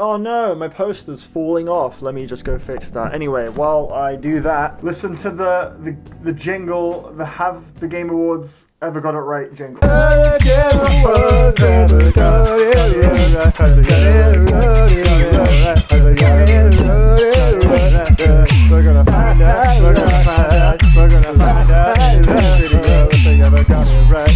Oh no, my poster's falling off. Let me just go fix that. Anyway, while I do that, listen to the jingle, the Have the Game Awards Ever Got It Right jingle. We're gonna find out, we're gonna find out, we're gonna find out in this video if they ever got it right,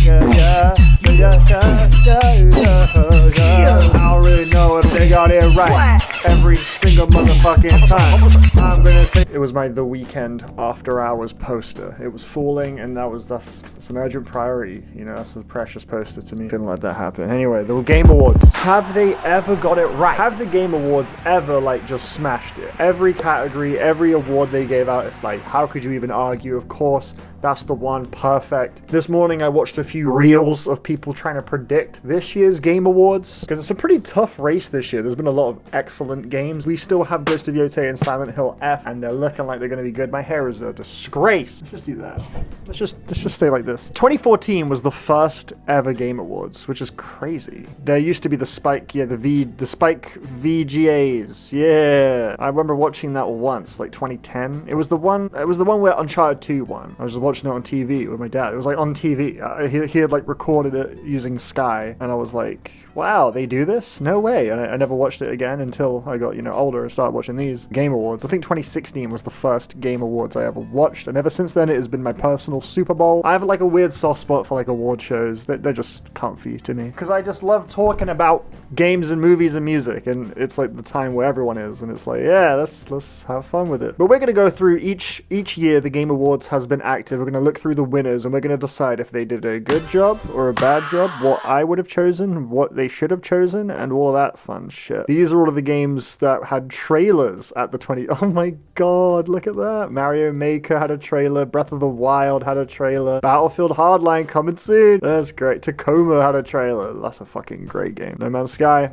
I don't really know if they got it right every single motherfucking time. I'm gonna say it was my The Weeknd After Hours poster. It was falling, and that's an urgent priority. You know, that's a precious poster to me. Couldn't let that happen. Anyway, the Game Awards. Have they ever got it right? Have the Game Awards ever just smashed it? Every category, every award they gave out, it's like, how could you even argue? Of course, that's the one. Perfect. This morning I watched a few reels of people trying to predict this year's Game Awards, because it's a pretty tough race this year. There's been a lot of excellent games. We still have Ghost of Yotei and Silent Hill F, and they're looking like they're going to be good. My hair is a disgrace. Let's just do that. Let's just stay like this. 2014 was the first ever Game Awards, which is crazy. There used to be the Spike VGAs. Yeah, I remember watching that once, like 2010. It was the one where Uncharted 2 won. I was watching it on TV with my dad. It was like on TV. He had like recorded it using Sky, and I was like, wow, they do this? No way. And I never watched it again until I got, older and started watching these Game Awards. I think 2016 was the first Game Awards I ever watched, and ever since then it has been my personal Super Bowl. I have like a weird soft spot for like award shows. They're just comfy to me, because I just love talking about games and movies and music, and it's like the time where everyone is, and it's like, yeah, let's have fun with it. But we're gonna go through each year the Game Awards has been active. We're gonna look through the winners, and we're gonna decide if they did a good job or a bad job, what I would have chosen, what they should have chosen, and all of that fun shit. These are all of the games that had trailers at the 20... Oh my god, look at that. Mario Maker had a trailer. Breath of the Wild had a trailer. Battlefield Hardline coming soon. That's great. Tacoma had a trailer. That's a fucking great game. No Man's Sky.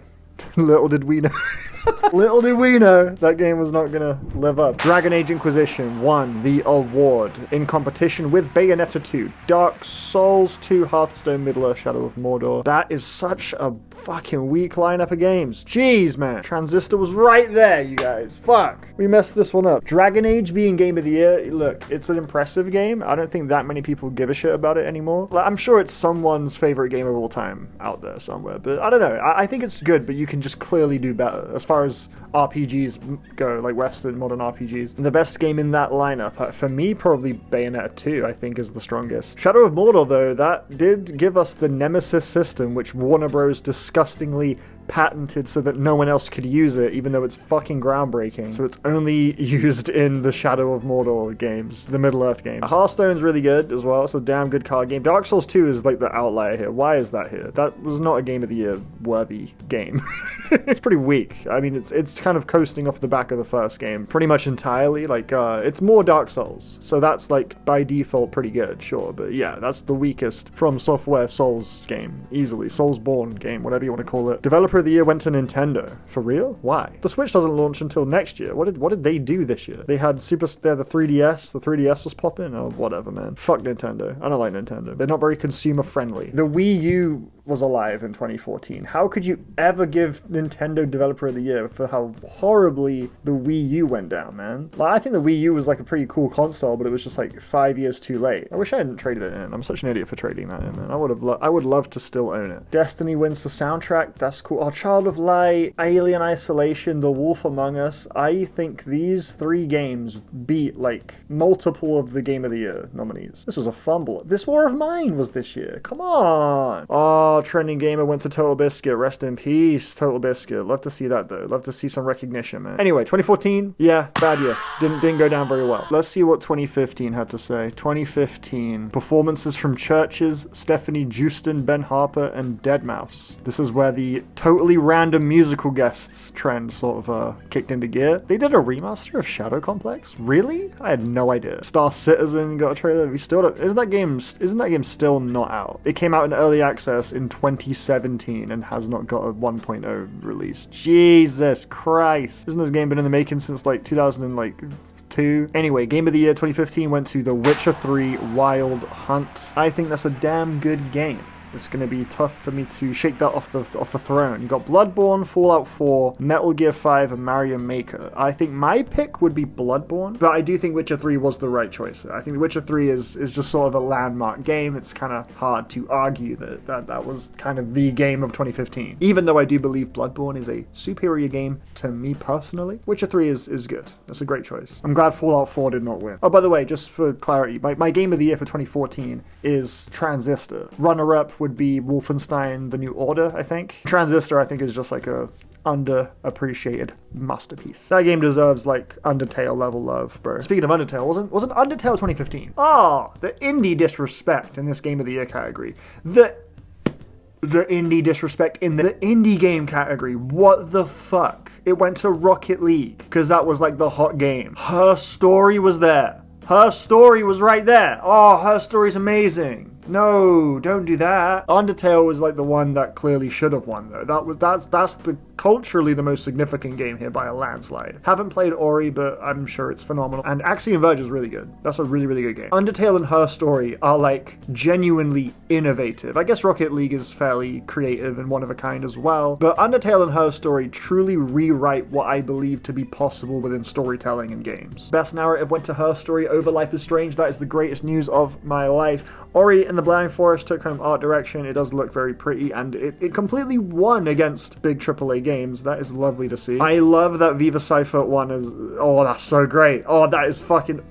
Little did we know. Little did we know that game was not gonna live up. Dragon Age Inquisition won the award in competition with Bayonetta 2, Dark Souls 2, Hearthstone, Middle-earth, Shadow of Mordor. That is such a fucking weak lineup of games. Jeez, man. Transistor was right there, you guys. Fuck. We messed this one up. Dragon Age being Game of the Year, look, it's an impressive game. I don't think that many people give a shit about it anymore. Like, I'm sure it's someone's favorite game of all time out there somewhere, but I don't know. I think it's good, but you can just clearly do better as far as RPGs go, like Western modern RPGs. And the best game in that lineup, for me, probably Bayonetta 2, I think, is the strongest. Shadow of Mordor, though, that did give us the Nemesis system, which Warner Bros. Disgustingly patented so that no one else could use it, even though it's fucking groundbreaking. So it's only used in the Shadow of Mordor games, the Middle-earth games. Hearthstone's really good as well. It's a damn good card game. Dark Souls 2 is like the outlier here. Why is that here? That was not a Game of the Year worthy game. It's pretty weak. I mean, it's kind of coasting off the back of the first game pretty much entirely. Like, it's more Dark Souls, so that's like by default pretty good, sure. But yeah, that's the weakest From Software Souls game, easily. Soulsborne game, whatever you want to call it. Developer of the Year went to Nintendo. For real? Why? The Switch doesn't launch until next year. What did they do this year? They had the 3DS. The 3DS was popping. Oh, whatever, man. Fuck Nintendo. I don't like Nintendo. They're not very consumer friendly. The Wii U was alive in 2014. How could you ever give Nintendo Developer of the Year for how horribly the Wii U went down, man? Like, I think the Wii U was like a pretty cool console, but it was just like 5 years too late. I wish I hadn't traded it in. I'm such an idiot for trading that in, man. I would love to still own it. Destiny wins for soundtrack. That's cool. Oh, Child of Light, Alien Isolation, The Wolf Among Us. I think these 3 games beat like multiple of the Game of the Year nominees. This was a fumble. This War of Mine was this year. Come on. Oh, Trending Gamer went to Total Biscuit. Rest in peace, Total Biscuit. Love to see that, though. Love to see some recognition, man. Anyway, 2014, yeah, bad year. Didn't go down very well. Let's see what 2015 had to say. 2015. Performances from Churches, Stephanie Jewston, Ben Harper, and Deadmau5. This is where the totally random musical guests trend sort of kicked into gear. They did a remaster of Shadow Complex? Really? I had no idea. Star Citizen got a trailer. We still don't... Isn't that game still not out? It came out in early access in 2017 and has not got a 1.0 release. Jesus Christ. Isn't this game been in the making since like 2002? Anyway, Game of the Year 2015 went to The Witcher 3 Wild Hunt. I think that's a damn good game. It's going to be tough for me to shake that off the throne. You got Bloodborne, Fallout 4, Metal Gear 5, and Mario Maker. I think my pick would be Bloodborne, but I do think Witcher 3 was the right choice. I think Witcher 3 is just sort of a landmark game. It's kind of hard to argue that was kind of the game of 2015. Even though I do believe Bloodborne is a superior game to me personally, Witcher 3 is good. That's a great choice. I'm glad Fallout 4 did not win. Oh, by the way, just for clarity, my game of the year for 2014 is Transistor. Runner-up would be Wolfenstein: The New Order, I think. Transistor, I think, is just like a underappreciated masterpiece. That game deserves like Undertale level love, bro. Speaking of Undertale, wasn't Undertale 2015? Oh, the indie disrespect in this game of the year category. The indie disrespect in the indie game category. What the fuck? It went to Rocket League because that was like the hot game. Her Story was there. Her Story was right there. Oh, Her Story's amazing. No, don't do that. Undertale was like the one that clearly should have won though. That's the culturally the most significant game here by a landslide. Haven't played Ori, but I'm sure it's phenomenal. And Axiom Verge is really good. That's a really, really good game. Undertale and Her Story are like genuinely innovative. I guess Rocket League is fairly creative and one of a kind as well, but Undertale and Her Story truly rewrite what I believe to be possible within storytelling in games. Best narrative went to Her Story over Life is Strange. That is the greatest news of my life. Ori and the Blind Forest took home art direction. It does look very pretty, and it completely won against big AAA games. That is lovely to see. I love that Viva Cypher won as... Oh, that's so great. Oh, that's fucking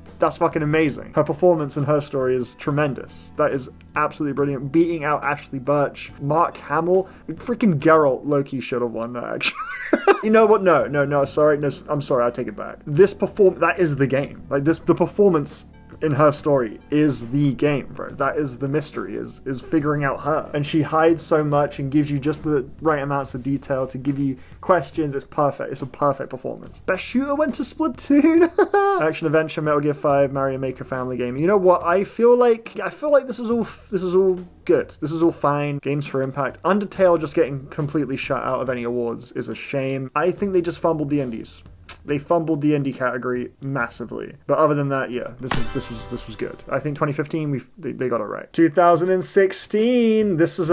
amazing. Her performance in Her Story is tremendous. That is absolutely brilliant. Beating out Ashley Birch, Mark Hamill, freaking Geralt Loki should have won that, actually. You know what? No, sorry. No, I'm sorry, I take it back. That is the game. Like, the performance in Her Story is the game, bro. That is the mystery, is figuring out her. And she hides so much and gives you just the right amounts of detail to give you questions. It's perfect. It's a perfect performance. Best shooter went to Splatoon. Action adventure, Metal Gear 5, Mario Maker family game. You know what? I feel like this is all good. This is all fine. Games for impact. Undertale just getting completely shut out of any awards is a shame. I think they just fumbled the indies. They fumbled the indie category massively. But other than that, yeah, this was good. I think 2015 they got it right. 2016, this was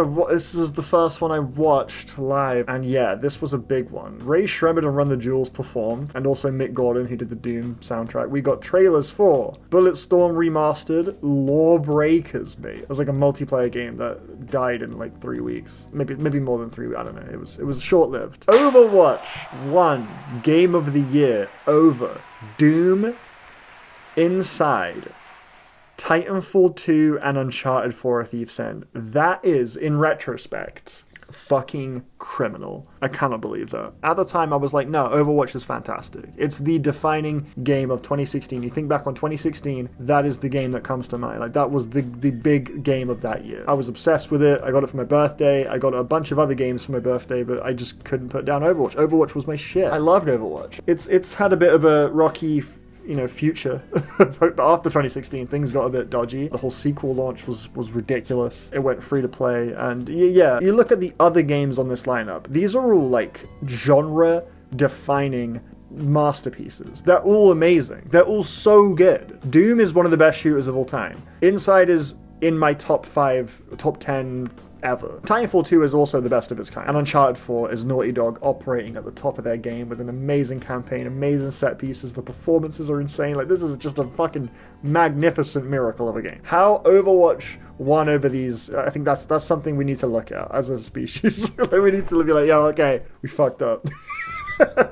the first one I watched live, and yeah, this was a big one. Ray Shremmerd and Run the Jewels performed, and also Mick Gordon, who did the Doom soundtrack. We got trailers for Bulletstorm Remastered, Lawbreakers, mate. It was like a multiplayer game that died in like 3 weeks, maybe more than 3 weeks. I don't know. It was short-lived. Overwatch 1 Game of the Year over Doom, Inside, Titanfall 2, and Uncharted 4: A Thief's End. That is, in retrospect, fucking criminal. I cannot believe that. At the time, I was like, no, Overwatch is fantastic. It's the defining game of 2016. You think back on 2016, that is the game that comes to mind. Like, that was the big game of that year. I was obsessed with it. I got it for my birthday. I got a bunch of other games for my birthday, but I just couldn't put down Overwatch. Overwatch was my shit. I loved Overwatch. It's had a bit of a rocky future. But after 2016, things got a bit dodgy. The whole sequel launch was ridiculous. It went free to play, and yeah, you look at the other games on this lineup, these are all like genre defining masterpieces. They're all amazing. They're all so good. Doom is one of the best shooters of all time. Inside is in my top 10 ever. Titanfall 2 is also the best of its kind. And Uncharted 4 is Naughty Dog operating at the top of their game with an amazing campaign, amazing set pieces. The performances are insane. Like, this is just a fucking magnificent miracle of a game. How Overwatch won over these, I think that's something we need to look at as a species. Like, we need to be like, yeah, okay, we fucked up.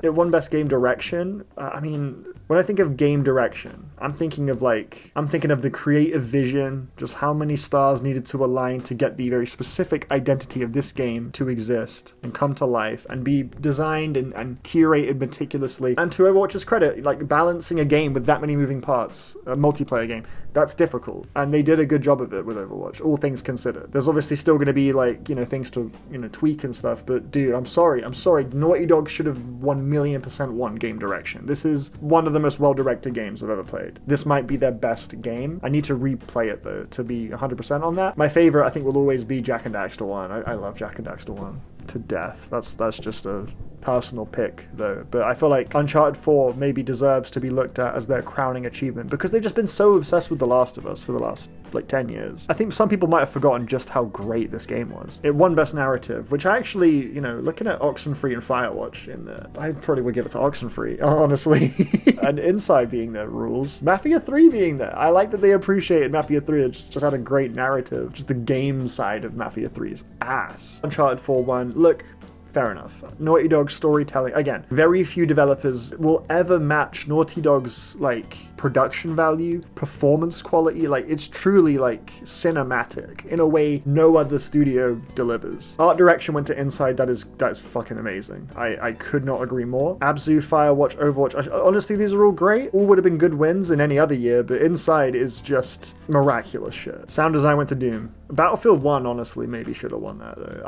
It won Best Game Direction. I mean, when I think of game direction, I'm thinking of the creative vision, just how many stars needed to align to get the very specific identity of this game to exist and come to life and be designed and curated meticulously. And to Overwatch's credit, like, balancing a game with that many moving parts, a multiplayer game, that's difficult. And they did a good job of it with Overwatch, all things considered. There's obviously still going to be, like, things to, tweak and stuff, but dude, I'm sorry. Naughty Dog should have 1,000,000% won game direction. This is one of the most well-directed games I've ever played. This might be their best game. I need to replay it, though, to be 100% on that. My favorite, I think, will always be Jak and Daxter 1. I love Jak and Daxter 1 to death. That's just a personal pick, though. But I feel like Uncharted 4 maybe deserves to be looked at as their crowning achievement because they've just been so obsessed with The Last of Us for the last like 10 years. I think some people might have forgotten just how great this game was. It won Best Narrative, which I actually, you know, looking at Oxenfree and Firewatch in there, I probably would give it to Oxenfree, honestly. And Inside being there rules. Mafia 3 being there. I like that they appreciated Mafia 3. It just had a great narrative. Just the game side of Mafia 3's ass. Uncharted 4 won. Look, fair enough. Naughty Dog's storytelling, again, very few developers will ever match Naughty Dog's like production value, performance quality. Like, it's truly like cinematic in a way no other studio delivers. Art direction went to Inside. That is fucking amazing. I could not agree more. Abzu, Firewatch, Overwatch. Honestly, these are all great. All would have been good wins in any other year, but Inside is just miraculous shit. Sound design went to Doom. Battlefield 1, honestly, maybe should have won that, though.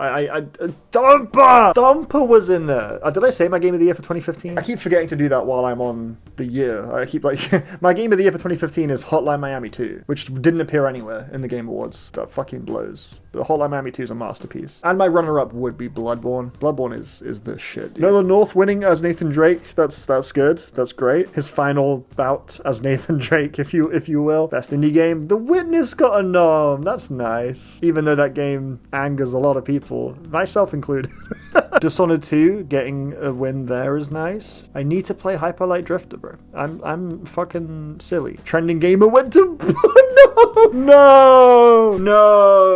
Thumper was in there. Did I say my game of the year for 2015? I keep forgetting to do that while I'm on the year. I keep like, my game of the year for 2015 is Hotline Miami 2, which didn't appear anywhere in the Game Awards. That fucking blows. But Hotline Miami 2 is a masterpiece. And my runner-up would be Bloodborne. Bloodborne is the shit, dude. Nolan North winning as Nathan Drake, that's good. That's great. His final bout as Nathan Drake, if you will. Best indie game. The Witness got a nom. That's nice. Even though that game angers a lot of people, myself included. Dishonored 2 getting a win there is nice. I need to play Hyper Light Drifter, bro. I'm fucking silly. Trending Gamer went to No,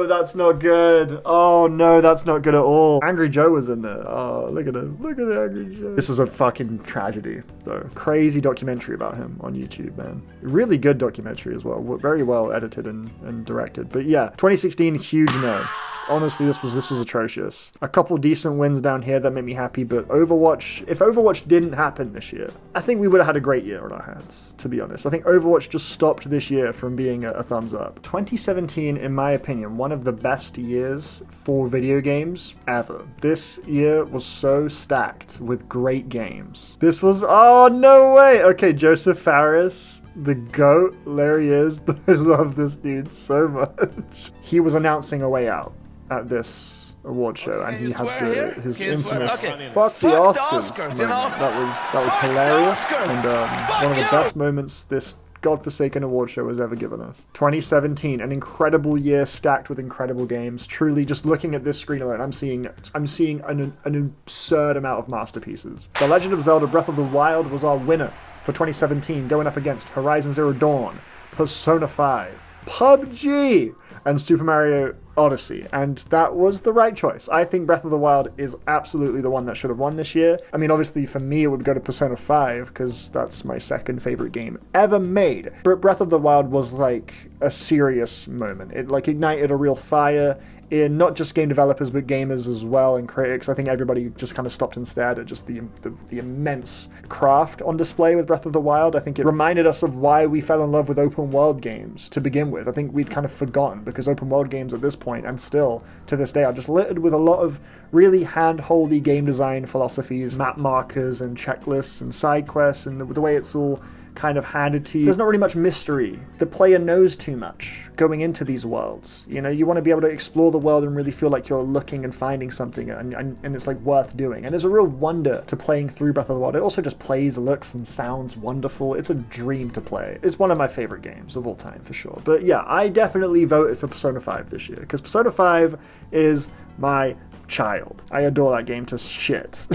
that's not good. Oh no, that's not good at all. Angry Joe was in there. Oh, look at him. Look at the Angry Joe. This is a fucking tragedy, though. Crazy documentary about him on YouTube, man. Really good documentary as well. Very well edited and directed. But yeah, 2016, huge no. Honestly, this was atrocious. A couple decent wins down here that made me happy, but Overwatch, if Overwatch didn't happen this year, I think we would have had a great year on our hands, to be honest. I think Overwatch just stopped this year from being a thumbs up. 2017, in my opinion, one of the best years for video games ever. This year was so stacked with great games. This was, oh, no way. Okay, Joseph Fares, the GOAT, there he is. I love this dude so much. He was announcing A Way Out at this award show, and he had his infamous "fuck the Oscars" moment. You know? That was hilarious, and one of the best moments this godforsaken award show has ever given us. 2017, an incredible year stacked with incredible games. Truly, just looking at this screen alone, I'm seeing an absurd amount of masterpieces. The Legend of Zelda: Breath of the Wild was our winner for 2017, going up against Horizon Zero Dawn, Persona 5, PUBG, and Super Mario Odyssey, and that was the right choice. I think Breath of the Wild is absolutely the one that should have won this year. I mean, obviously for me it would go to Persona 5 because that's my second favorite game ever made. But Breath of the Wild was like a serious moment. It like ignited a real fire in not just game developers but gamers as well, and critics. I think everybody just kind of stopped and stared at just the immense craft on display with Breath of the Wild. I think it reminded us of why we fell in love with open world games to begin with. I think we'd kind of forgotten, because open world games at this point, and still to this day, are just littered with a lot of really hand-holdy game design philosophies, map markers and checklists and side quests, and the way it's all kind of handed to you. There's not really much mystery. The player knows too much going into these worlds. You know, you want to be able to explore the world and really feel like you're looking and finding something, and it's like worth doing. And there's a real wonder to playing through Breath of the Wild. It also just plays, looks, and sounds wonderful. It's a dream to play. It's one of my favorite games of all time, for sure. But yeah, I definitely voted for Persona 5 this year, because Persona 5 is my child. I adore that game to shit.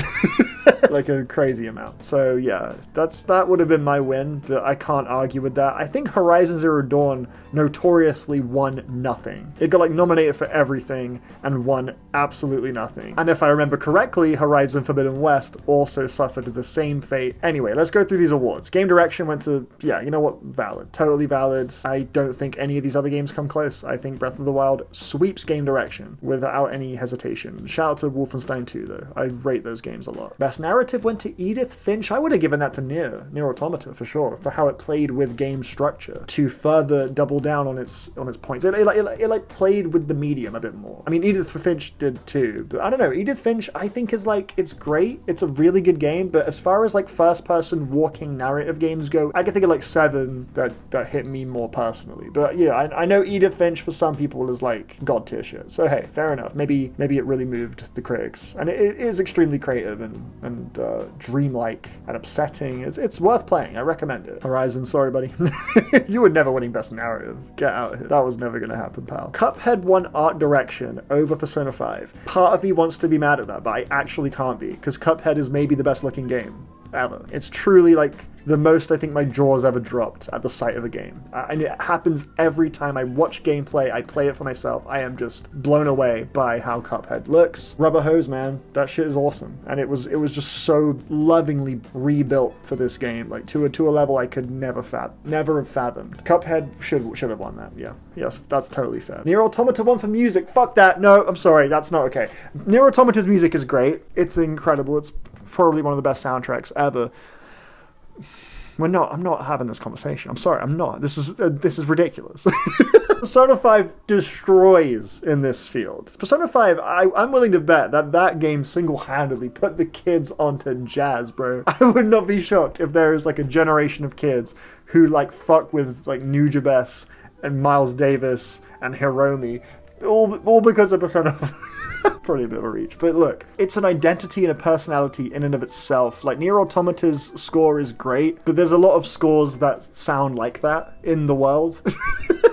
Like a crazy amount. So yeah, that would have been my win, but I can't argue with that. I think Horizon Zero Dawn notoriously won nothing. It got like nominated for everything and won absolutely nothing. And if I remember correctly, Horizon Forbidden West also suffered the same fate. Anyway, let's go through these awards. Game direction went to, yeah, you know what, valid. Totally valid. I don't think any of these other games come close. I think Breath of the Wild sweeps game direction without any hesitation. Shout out to Wolfenstein 2 though. I rate those games a lot. Best narrative went to Edith Finch. I would have given that to Nier Automata for sure, for how it played with game structure to further double down on its points. It played with the medium a bit more. I mean, Edith Finch did too, but I don't know. Edith Finch, I think, is like, it's great. It's a really good game, but as far as like first-person walking narrative games go, I can think of like 7 that hit me more personally. But yeah, I know Edith Finch for some people is like god tier shit. So hey, fair enough. Maybe it really moved the critics, and it is extremely creative and and dreamlike and upsetting. It's worth playing. I recommend it. Horizon, sorry, buddy. You were never winning Best Narrative. Get out of here. That was never going to happen, pal. Cuphead won art direction over Persona 5. Part of me wants to be mad at that, but I actually can't be, because Cuphead is maybe the best looking game ever. It's truly like the most I think my jaw's ever dropped at the sight of a game. And it happens every time I watch gameplay, I play it for myself. I am just blown away by how Cuphead looks. Rubber Hose, man, that shit is awesome. And it was just so lovingly rebuilt for this game, like to a level I could never have fathomed. Cuphead should have won that. Yeah, yes, that's totally fair. Nier Automata won for music. Fuck that. No, I'm sorry, that's not okay. Nier Automata's music is great. It's incredible. It's probably one of the best soundtracks ever. I'm not having this conversation. I'm sorry, I'm not. This is ridiculous. Persona 5 destroys in this field. Persona 5, I'm willing to bet that game single-handedly put the kids onto jazz, bro. I would not be shocked if there is like a generation of kids who like fuck with like Nujabes and Miles Davis and Hiromi, all because of Persona 5. Probably a bit of a reach, but look, it's an identity and a personality in and of itself. Like, Nier Automata's score is great, but there's a lot of scores that sound like that in the world.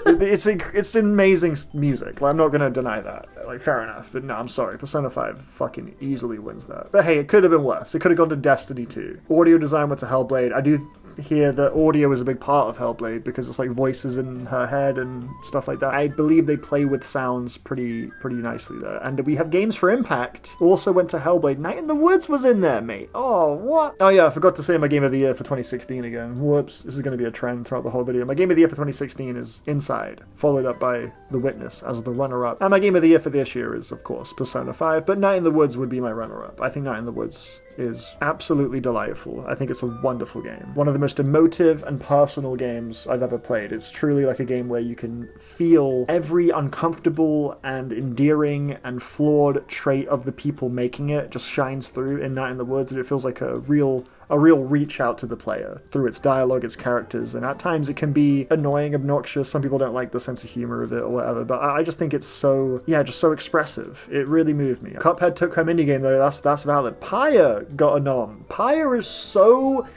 It's amazing music. Like, I'm not gonna deny that. Like, fair enough, but no, I'm sorry. Persona 5 fucking easily wins that. But hey, it could have been worse. It could have gone to Destiny 2. Audio design went to Hellblade. I do hear that audio is a big part of Hellblade because it's like voices in her head and stuff like that. I believe they play with sounds pretty nicely there. And we have Games for Impact also went to Hellblade. Night in the Woods was in there, mate. Oh, what? Oh yeah, I forgot to say my game of the year for 2016 again. Whoops. This is going to be a trend throughout the whole video. My game of the year for 2016 is Inside, followed up by The Witness as the runner-up. And my game of the year for this year is, of course, Persona 5, but Night in the Woods would be my runner-up. I think Night in the Woods is absolutely delightful. I think it's a wonderful game. One of the most emotive and personal games I've ever played. It's truly like a game where you can feel every uncomfortable and endearing and flawed trait of the people making it just shines through in Night in the Woods, and it feels like a real reach out to the player through its dialogue, its characters, and at times it can be annoying, obnoxious. Some people don't like the sense of humor of it or whatever, but I just think it's just so expressive. It really moved me. Cuphead took home indie game though, that's valid. Pyre got a nom. Pyre is so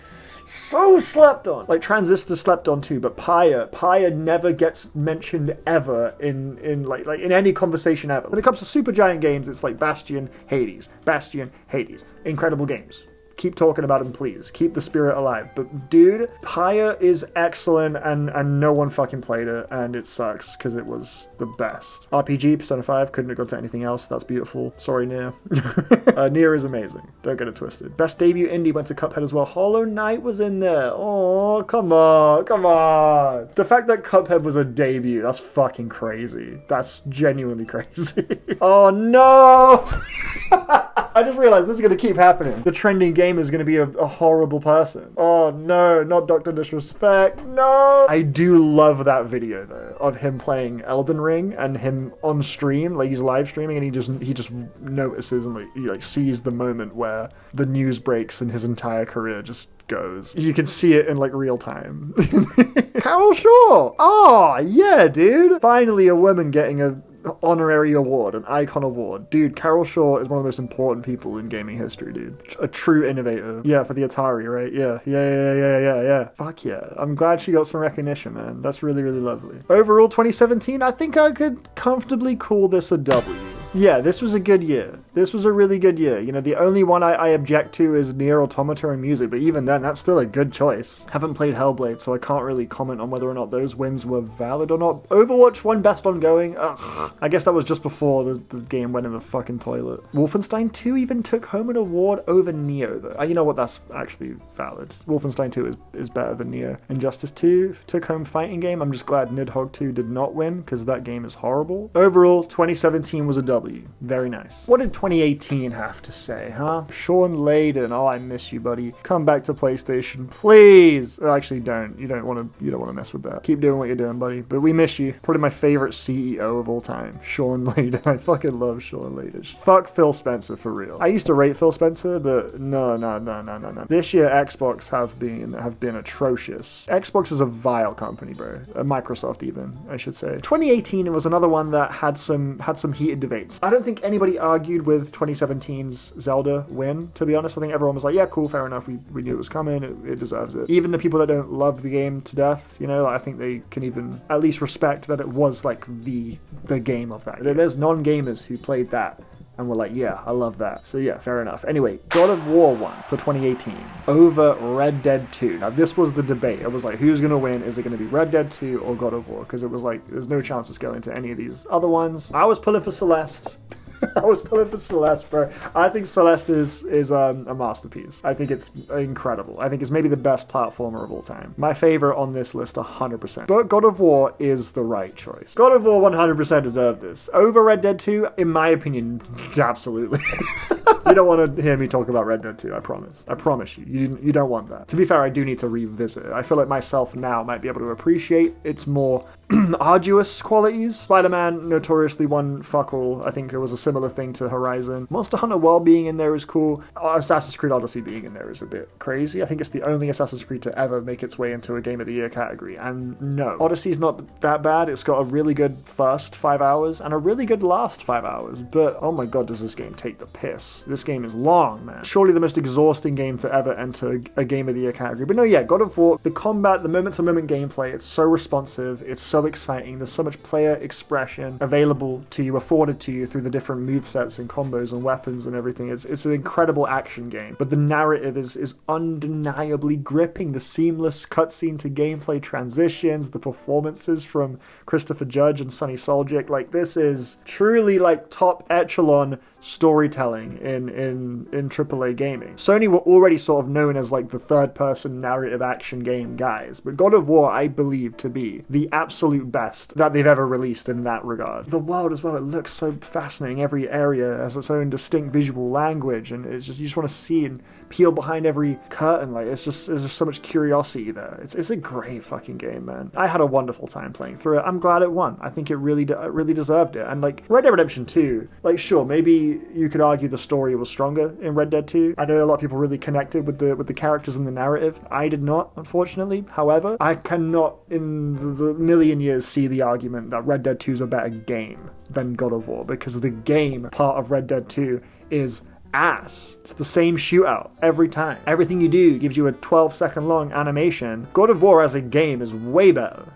slept on. Like, Transistor slept on too, but Pyre never gets mentioned ever in any conversation ever. When it comes to Supergiant games, it's like Bastion, Hades. Incredible games. Keep talking about him, please. Keep the spirit alive. But dude, Pyre is excellent, and no one fucking played it, and it sucks because it was the best. RPG, Persona 5, couldn't have gone to anything else. That's beautiful. Sorry, Nier. Nier is amazing. Don't get it twisted. Best debut indie went to Cuphead as well. Hollow Knight was in there. Oh, come on. The fact that Cuphead was a debut, that's fucking crazy. That's genuinely crazy. Oh no! I just realized this is going to keep happening. The trending game is going to be a horrible person. Oh no, not Dr. Disrespect. No! I do love that video though, of him playing Elden Ring and him on stream, like he's live streaming, and he just notices and like sees the moment where the news breaks and his entire career just goes. You can see it in like real time. Carol Shaw! Oh yeah, dude! Finally a woman getting a honorary award, an icon award. Dude, Carol Shaw is one of the most important people in gaming history, dude. A true innovator. Yeah, for the Atari, right? Yeah. Fuck yeah. I'm glad she got some recognition, man. That's really, really lovely. Overall, 2017, I think I could comfortably call this a W. Yeah, this was a good year. This was a really good year. You know, the only one I object to is Nier Automata and music, but even then, that's still a good choice. Haven't played Hellblade, so I can't really comment on whether or not those wins were valid or not. Overwatch won Best Ongoing. Ugh. I guess that was just before the game went in the fucking toilet. Wolfenstein 2 even took home an award over Neo, though. You know what? That's actually valid. Wolfenstein 2 is better than Neo. Injustice 2 took home fighting game. I'm just glad Nidhogg 2 did not win, because that game is horrible. Overall, 2017 was a W. Very nice. What did 2018 have to say, huh? Sean Layden, oh, I miss you, buddy. Come back to PlayStation, please. Oh, actually, don't. You don't want to mess with that. Keep doing what you're doing, buddy. But we miss you. Probably my favorite CEO of all time, Sean Layden. I fucking love Sean Layden. Fuck Phil Spencer for real. I used to rate Phil Spencer, but no. This year, Xbox have been atrocious. Xbox is a vile company, bro. Microsoft even, I should say. 2018 was another one that had some heated debates. I don't think anybody argued with 2017's Zelda win, to be honest. I think everyone was like, yeah, cool, fair enough. We knew it was coming. It deserves it. Even the people that don't love the game to death, you know, I think they can even at least respect that it was like the game of that. There's non-gamers who played that and we're like, yeah, I love that. So yeah, fair enough. Anyway, God of War won for 2018 over Red Dead 2. Now this was the debate. It was like, who's going to win? Is it going to be Red Dead 2 or God of War? Because it was like, there's no chance it's going to any of these other ones. I was pulling for Celeste. I was pulling for Celeste, bro. I think Celeste is a masterpiece. I think it's incredible. I think it's maybe the best platformer of all time. My favorite on this list, 100%. But God of War is the right choice. God of War 100% deserved this. Over Red Dead 2, in my opinion, absolutely. You don't want to hear me talk about Red Dead 2, I promise. I promise you. You don't want that. To be fair, I do need to revisit it. I feel like myself now might be able to appreciate its more arduous qualities. Spider-Man, notoriously one fuck all. I think it was a similar thing to Horizon. Monster Hunter World being in there is cool. Assassin's Creed Odyssey being in there is a bit crazy. I think it's the only Assassin's Creed to ever make its way into a Game of the Year category. And no, Odyssey's not that bad. It's got a really good first 5 hours and a really good last 5 hours. But oh my god, does this game take the piss. This game is long, man. Surely the most exhausting game to ever enter a Game of the Year category. But no, yeah, God of War, the combat, the moment-to-moment gameplay, it's so responsive, it's so exciting, there's so much player expression available to you, afforded to you through the different movesets and combos and weapons and everything. It's an incredible action game, but the narrative is undeniably gripping. The seamless cutscene to gameplay transitions, the performances from Christopher Judge and Sonny Soljic, like this is truly like top echelon storytelling in AAA gaming. Sony were already sort of known as like the third-person narrative action game guys, but God of War I believe to be the absolute best that they've ever released in that regard. The world as well, it looks so fascinating. Every area has its own distinct visual language, and it's just, you just want to see and peel behind every curtain. Like there's just so much curiosity there. It's a great fucking game, man. I had a wonderful time playing through it. I'm glad it won. I think it really deserved it. And like Red Dead Redemption 2, like sure, maybe you could argue the story was stronger in Red Dead 2. I know a lot of people really connected with the characters and the narrative. I did not, unfortunately. However, I cannot in the million years see the argument that Red Dead 2 is a better game than God of War, because the game part of Red Dead 2 is ass. It's the same shootout every time. Everything you do gives you a 12-second long animation. God of War as a game is way better.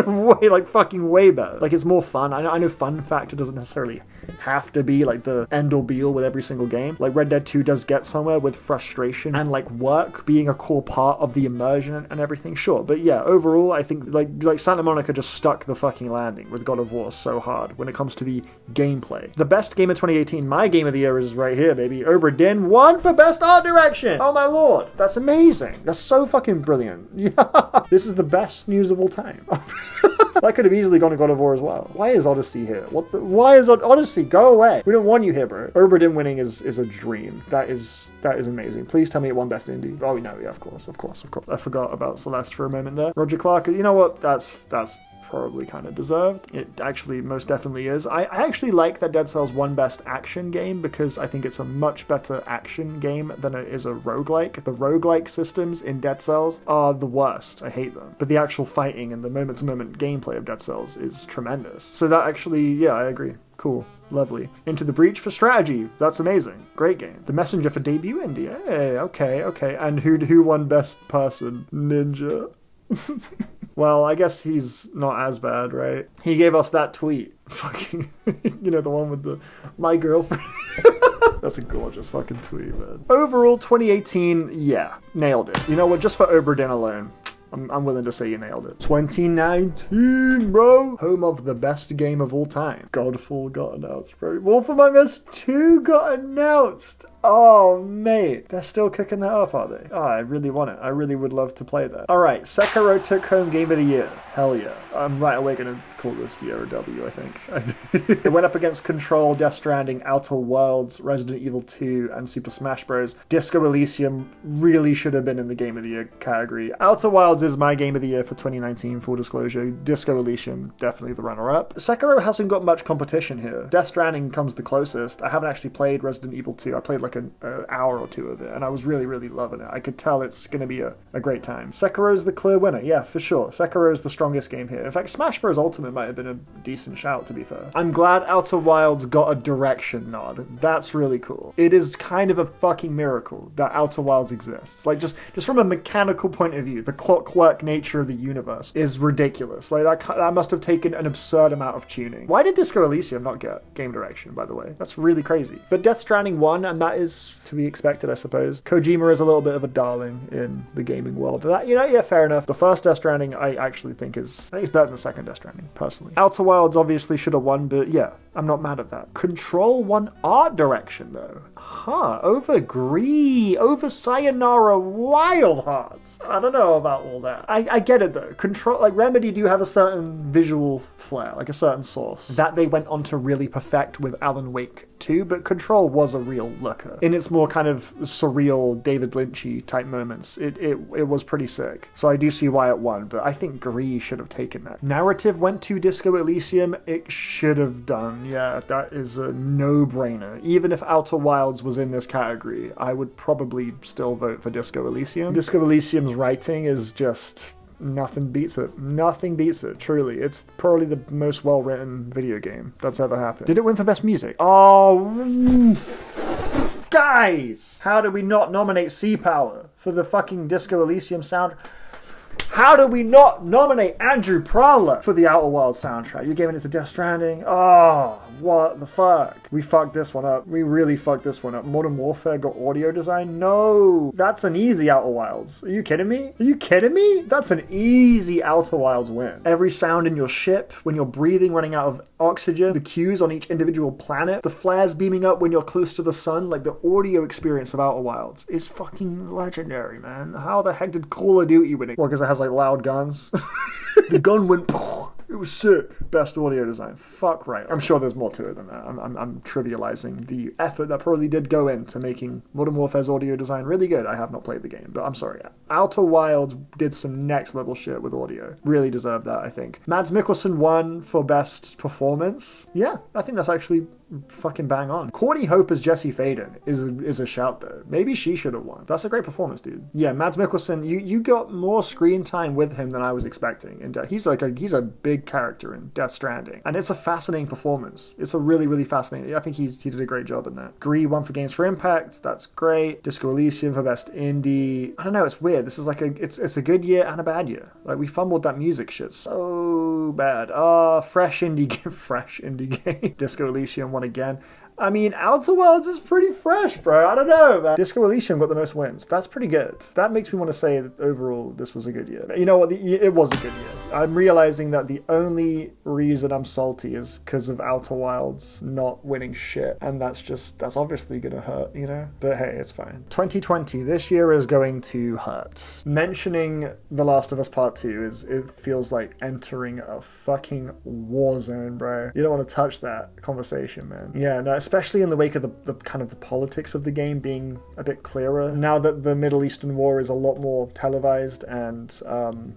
way better. Like, it's more fun. I know fun factor doesn't necessarily have to be like the end-all be-all with every single game. Like Red Dead 2 does get somewhere with frustration and like work being a core part of the immersion and everything, sure. But yeah, overall, I think like Santa Monica just stuck the fucking landing with God of War so hard when it comes to the gameplay. The best game of 2018, my game of the year, is right here, baby. Obra Dinn won for best art direction. Oh my lord, that's amazing. That's so fucking brilliant. Yeah, this is the best news of all time. That could have easily gone to God of War as well. Why is Odyssey here? Why is Odyssey? Go away. We don't want you here, bro. Obra Dinn winning is a dream. That is amazing. Please tell me it won Best Indie. Oh no, yeah, of course. I forgot about Celeste for a moment there. Roger Clark, you know what? That's probably kind of deserved. It actually most definitely is. I actually like that Dead Cells won Best Action Game because I think it's a much better action game than it is a roguelike. The roguelike systems in Dead Cells are the worst. I hate them. But the actual fighting and the moment-to-moment gameplay of Dead Cells is tremendous. So that actually, yeah, I agree. Cool. Lovely. Into the Breach for strategy. That's amazing. Great game. The Messenger for debut indie. Hey, okay. And who won Best Person? Ninja. Well, I guess he's not as bad, right? He gave us that tweet. Fucking, the one with my girlfriend. That's a gorgeous fucking tweet, man. Overall, 2018, yeah, nailed it. You know what? Just for Obra Dinn alone, I'm willing to say you nailed it. 2019, bro. Home of the best game of all time. Godfall got announced, bro. Wolf Among Us 2 got announced. Oh, mate. They're still cooking that up, are they? Oh, I really want it. I really would love to play that. All right, Sekiro took home Game of the Year. Hell yeah. I'm right away going to call this year a W, I think. It went up against Control, Death Stranding, Outer Worlds, Resident Evil 2, and Super Smash Bros. Disco Elysium really should have been in the Game of the Year category. Outer Wilds is my Game of the Year for 2019, full disclosure. Disco Elysium, definitely the runner-up. Sekiro hasn't got much competition here. Death Stranding comes the closest. I haven't actually played Resident Evil 2. I played like an hour or two of it, and I was really, really loving it. I could tell it's going to be a great time. Sekiro's the clear winner, yeah, for sure. Sekiro's the strongest game here. In fact, Smash Bros. Ultimate Valesmith might have been a decent shout, to be fair. I'm glad Outer Wilds got a direction nod. That's really cool. It is kind of a fucking miracle that Outer Wilds exists. Like, just from a mechanical point of view, the clockwork nature of the universe is ridiculous. Like, that must have taken an absurd amount of tuning. Why did Disco Elysium not get game direction, by the way? That's really crazy. But Death Stranding won, and that is to be expected, I suppose. Kojima is a little bit of a darling in the gaming world. But that, yeah, fair enough. The first Death Stranding, I actually think is better than the second Death Stranding, personally. Outer Wilds obviously should have won, but yeah, I'm not mad at that. Control won art direction, though. Over over Sayonara Wild Hearts. I don't know about all that. I get it, though. Control, like, Remedy do have a certain visual flair, like a certain source, that they went on to really perfect with Alan Wake 2, but Control was a real looker. In its more kind of surreal David Lynchy type moments, it was pretty sick. So I do see why it won, but I think Gree should have taken that. Narrative went to Disco Elysium. It should have done. Yeah, that is a no-brainer. Even if Outer Wilds was in this category, I would probably still vote for Disco Elysium. Disco Elysium's writing is just... nothing beats it. Nothing beats it, truly. It's probably the most well-written video game that's ever happened. Did it win for Best Music? Oh, guys! How did we not nominate Sea Power for the fucking Disco Elysium sound? How did we not nominate Andrew Prowler for the Outer Wilds soundtrack? You're giving it to Death Stranding? Oh, what the fuck? We fucked this one up. We really fucked this one up. Modern Warfare got audio design? No. That's an easy Outer Wilds. Are you kidding me? Are you kidding me? That's an easy Outer Wilds win. Every sound in your ship, when you're breathing, running out of oxygen, the cues on each individual planet, the flares beaming up when you're close to the sun, like the audio experience of Outer Wilds is fucking legendary, man. How the heck did Call of Duty win it? Well, because it has like loud guns. The gun went... It was sick. Best audio design. Fuck right. I'm sure there's more to it than that. I'm trivializing the effort that probably did go into making Modern Warfare's audio design really good. I have not played the game, but I'm sorry. Outer Wilds did some next level shit with audio. Really deserved that, I think. Mads Mikkelsen won for best performance. Yeah, I think that's actually fucking bang on. Courtney Hope as Jesse Faden is a shout though. Maybe she should have won. That's a great performance, dude. Yeah, Mads Mikkelsen, you got more screen time with him than I was expecting. And he's a big character in Death Stranding, and it's a fascinating performance. It's a really, really fascinating. I think he did a great job in that. Gree won for Games for Impact. That's great. Disco Elysium for best indie. I don't know. It's weird. This is like it's a good year and a bad year. Like, we fumbled that music shit so bad. Fresh indie game. Disco Elysium won again. I mean, Outer Wilds is pretty fresh, bro. I don't know, man. Disco Elysium got the most wins. That's pretty good. That makes me want to say that overall this was a good year. You know what? It was a good year. I'm realizing that the only reason I'm salty is because of Outer Wilds not winning shit. And that's obviously going to hurt, you know? But hey, it's fine. 2020, this year is going to hurt. Mentioning The Last of Us Part 2 it feels like entering a fucking war zone, bro. You don't want to touch that conversation, man. Yeah, no, especially in the wake of the kind of the politics of the game being a bit clearer. Now that the Middle Eastern war is a lot more televised and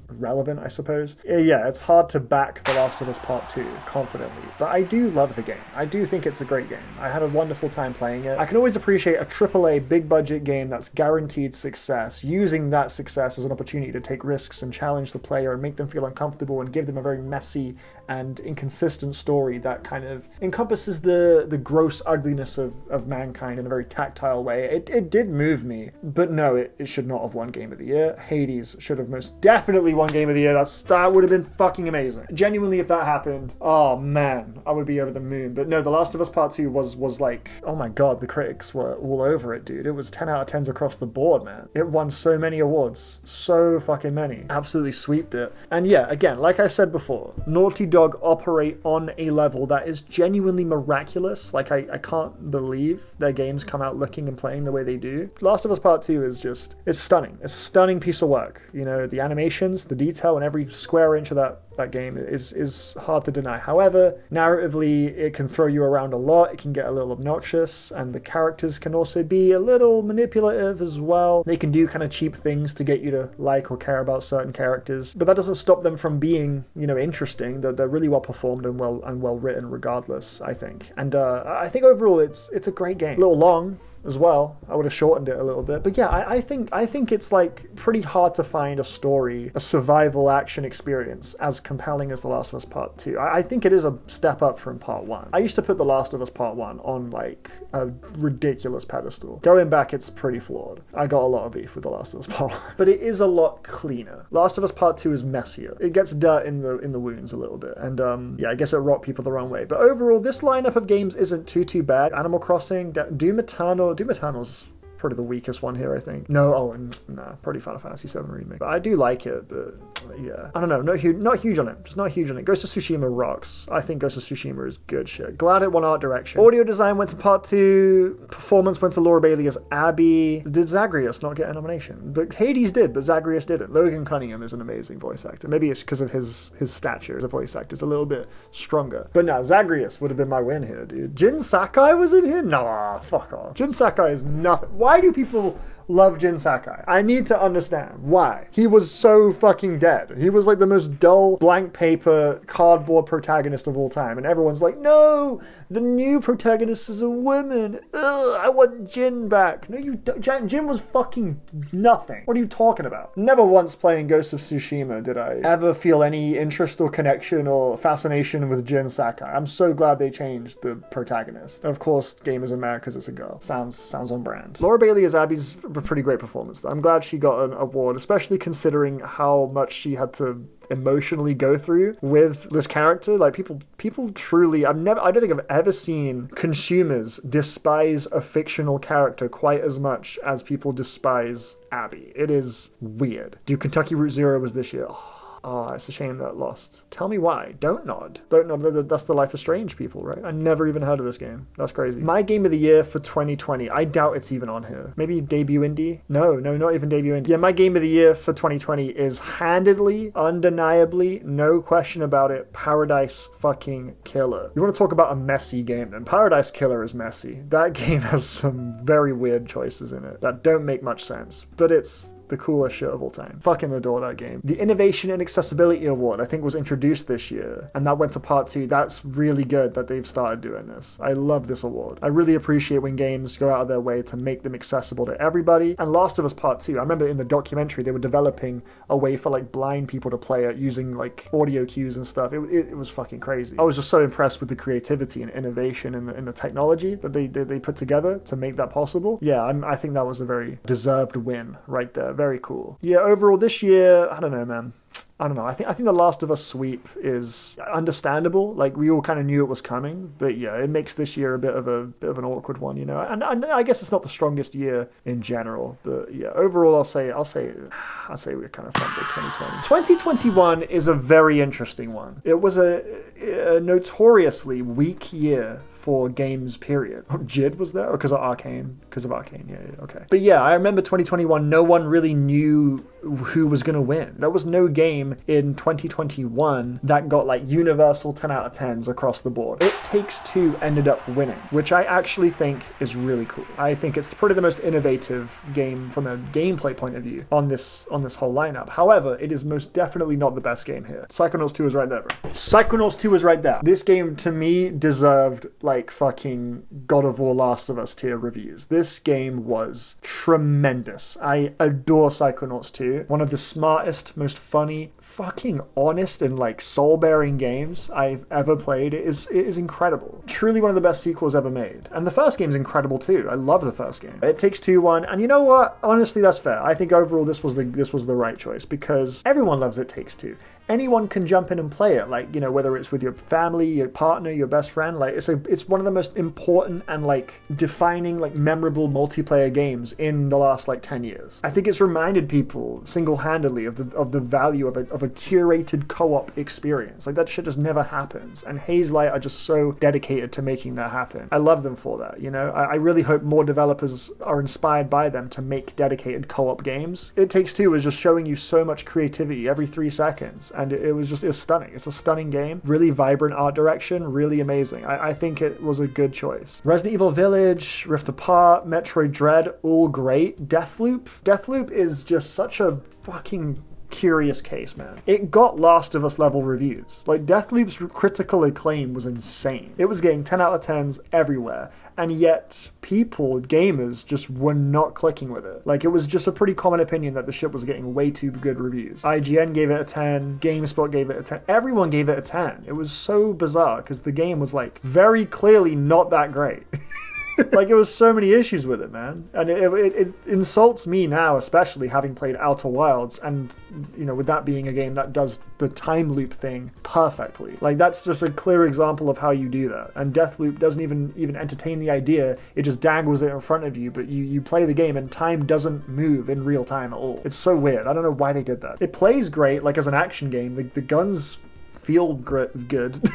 relevant, I suppose. Yeah, it's hard to back The Last of Us Part 2 confidently, but I do love the game. I do think it's a great game. I had a wonderful time playing it. I can always appreciate a AAA big budget game that's guaranteed success, using that success as an opportunity to take risks and challenge the player and make them feel uncomfortable and give them a very messy and inconsistent story that kind of encompasses the gross ugliness of mankind in a very tactile way. It did move me, but no, it should not have won Game of the Year. Hades should have most definitely won Game of the Year. That would have been fucking amazing. Genuinely, if that happened, oh man, I would be over the moon. But no, The Last of Us Part 2 was like, oh my god, the critics were all over it, dude. It was 10 out of 10s across the board, man. It won so many awards. So fucking many. Absolutely sweeped it. And yeah, again, like I said before, Naughty Dog operate on a level that is genuinely miraculous. Like, I can't believe their games come out looking and playing the way they do. Last of Us Part 2 is just, it's stunning. It's a stunning piece of work. You know, the animations, the detail, and every square inch of that game is hard to deny. However, narratively, it can throw you around a lot. It can get a little obnoxious, and the characters can also be a little manipulative as well. They can do kind of cheap things to get you to like or care about certain characters, but that doesn't stop them from being, you know, interesting. They're really well performed and well written regardless, I think. And I think overall it's a great game. A little long, as well. I would have shortened it a little bit. But yeah, I think it's like pretty hard to find a story, a survival action experience as compelling as The Last of Us Part 2. I think it is a step up from Part 1. I used to put The Last of Us Part 1 on like a ridiculous pedestal. Going back, it's pretty flawed. I got a lot of beef with The Last of Us Part 1. But it is a lot cleaner. Last of Us Part 2 is messier. It gets dirt in the wounds a little bit. And yeah, I guess it rocked people the wrong way. But overall, this lineup of games isn't too bad. Animal Crossing, Doom Eternal's probably the weakest one here, I think. Probably Final Fantasy VII Remake. But I do like it, but yeah. I don't know, not huge on it. Just not huge on it. Ghost of Tsushima rocks. I think Ghost of Tsushima is good shit. Glad it won art direction. Audio design went to Part 2. Performance went to Laura Bailey as Abby. Did Zagreus not get a nomination? But Hades did, but Zagreus didn't. Logan Cunningham is an amazing voice actor. Maybe it's because of his stature as a voice actor. It's a little bit stronger. But no, Zagreus would have been my win here, dude. Jin Sakai was in here? Nah, fuck off. Jin Sakai is nothing. Why do people love Jin Sakai? I need to understand why. He was so fucking dead. He was like the most dull, blank paper, cardboard protagonist of all time. And everyone's like, no, the new protagonist is a woman. Ugh, I want Jin back. No, you don't. Jin was fucking nothing. What are you talking about? Never once playing Ghost of Tsushima did I ever feel any interest or connection or fascination with Jin Sakai. I'm so glad they changed the protagonist. And of course, game is in America because it's a girl. Sounds on brand. Laura Bailey as Abby's a pretty great performance. I'm glad she got an award, especially considering how much she had to emotionally go through with this character. Like people truly, I don't think I've ever seen consumers despise a fictional character quite as much as people despise Abby. It is weird. Dude, Kentucky Route Zero was this year. Oh, it's a shame that it lost. Tell me why. Don't nod. That's the Life is Strange people, right? I never even heard of this game. That's crazy. My game of the year for 2020. I doubt it's even on here. Maybe debut indie? No, not even debut indie. Yeah, my game of the year for 2020 is handedly, undeniably, no question about it, Paradise fucking Killer. You want to talk about a messy game then? Paradise Killer is messy. That game has some very weird choices in it that don't make much sense. But it's the coolest shit of all time. Fucking adore that game. The Innovation and Accessibility Award, I think, was introduced this year, and that went to Part 2. That's really good that they've started doing this. I love this award. I really appreciate when games go out of their way to make them accessible to everybody. And Last of Us Part 2, I remember in the documentary, they were developing a way for like blind people to play it using like audio cues and stuff. It was fucking crazy. I was just so impressed with the creativity and innovation in the technology that they put together to make that possible. Yeah, I think that was a very deserved win right there. Very cool. Yeah, overall this year, I don't know, man. I don't know. I think the Last of Us sweep is understandable. Like we all kind of knew it was coming, but yeah, it makes this year a bit of an awkward one, you know. And I guess it's not the strongest year in general, but yeah, overall I'll say we're kind of fumbled 2020. 2021 is a very interesting one. It was a notoriously weak year for games, period. Oh, Jid was there? Because of Arcane? Yeah, okay. But yeah, I remember 2021, no one really knew who was going to win. There was no game in 2021 that got like universal 10 out of 10s across the board. It Takes Two ended up winning, which I actually think is really cool. I think it's probably the most innovative game from a gameplay point of view on this whole lineup. However, it is most definitely not the best game here. Psychonauts 2 is right there, bro. Psychonauts 2 is right there. This game, to me, deserved like fucking God of War Last of Us tier reviews. This game was tremendous. I adore Psychonauts 2. One of the smartest, most funny, fucking honest, and like soul-bearing games I've ever played. It is incredible. Truly one of the best sequels ever made. And the first game's incredible too. I love the first game. It Takes Two won, and you know what? Honestly, that's fair. I think overall this was the right choice because everyone loves It Takes Two. Anyone can jump in and play it, like, you know, whether it's with your family, your partner, your best friend. Like, it's one of the most important and like defining, like memorable multiplayer games in the last like 10 years. I think it's reminded people single-handedly of the value of a curated co-op experience. Like that shit just never happens, and Hazelight are just so dedicated to making that happen. I love them for that. You know, I really hope more developers are inspired by them to make dedicated co-op games. It Takes Two is just showing you so much creativity every 3 seconds. And it's stunning. It's a stunning game. Really vibrant art direction. Really amazing. I think it was a good choice. Resident Evil Village, Rift Apart, Metroid Dread, all great. Deathloop is just such a fucking curious case, man. It got Last of Us level reviews. Like, Deathloop's critical acclaim was insane. It was getting 10 out of 10s everywhere, and yet people, gamers, just were not clicking with it. Like, it was just a pretty common opinion that the shit was getting way too good reviews. IGN gave it a 10, GameSpot gave it a 10, everyone gave it a 10. It was so bizarre, because the game was, like, very clearly not that great. Like, it was so many issues with it, man. And it insults me now, especially having played Outer Wilds, and, you know, with that being a game that does the time loop thing perfectly. Like, that's just a clear example of how you do that. And Deathloop doesn't even entertain the idea. It just dangles it in front of you, but you play the game and time doesn't move in real time at all. It's so weird. I don't know why they did that. It plays great, like, as an action game. The guns feel good.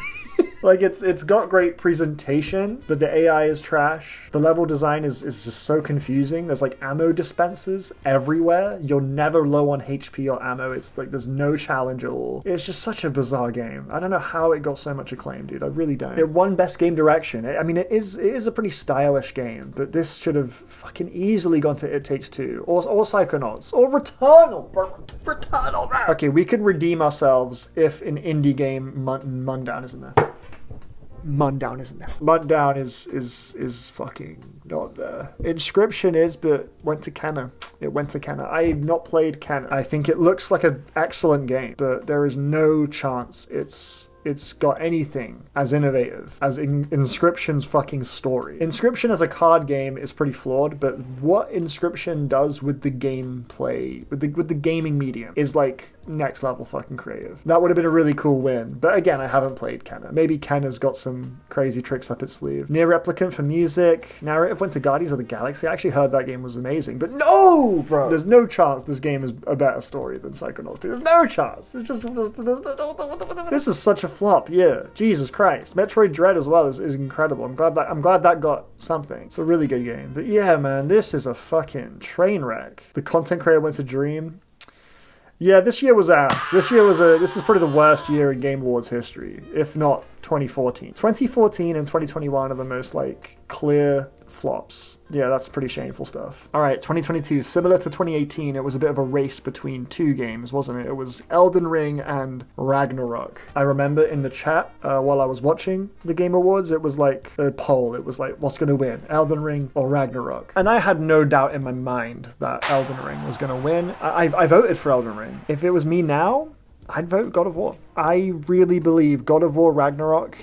Like, it's got great presentation, but the AI is trash. The level design is just so confusing. There's, like, ammo dispensers everywhere. You're never low on HP or ammo. It's like there's no challenge at all. It's just such a bizarre game. I don't know how it got so much acclaim, dude. I really don't. It won Best Game Direction. I mean, it is a pretty stylish game, but this should have fucking easily gone to It Takes Two or Psychonauts or Returnal. Returnal, man. Okay, we could redeem ourselves if an indie game Mundown isn't there. Mundown isn't there. Mundown is fucking not there. Inscription is, but went to Kenna. It went to Kenna. I've not played Kenna. I think it looks like an excellent game, but there is no chance it's got anything as innovative as Inscription's fucking story. Inscription as a card game is pretty flawed, but what Inscription does with the gameplay, with the gaming medium, is like next level fucking creative. That would have been a really cool win. But again, I haven't played Kenna. Maybe Kenna's got some crazy tricks up its sleeve. Near Replicant for music. Narrative went to Guardians of the Galaxy. I actually heard that game was amazing. But no, bro! There's no chance this game is a better story than Psychonauts 2. There's no chance. It's just... This is such a flop. Yeah. Jesus Christ. Metroid Dread as well is incredible. I'm glad that got something. It's a really good game. But yeah, man, this is a fucking train wreck. The content creator went to Dream. Yeah, this year was ass. This is probably the worst year in Game Awards history, if not 2014. 2014 and 2021 are the most, like, clear flops. Yeah, that's pretty shameful stuff. All right, 2022, similar to 2018, it was a bit of a race between two games, wasn't it? It was Elden Ring and Ragnarok. I remember in the chat, while I was watching the Game Awards, it was like a poll. It was like, what's going to win, Elden Ring or Ragnarok? And I had no doubt in my mind that Elden Ring was going to win. I voted for Elden Ring. If it was me now, I'd vote God of War. I really believe God of War Ragnarok,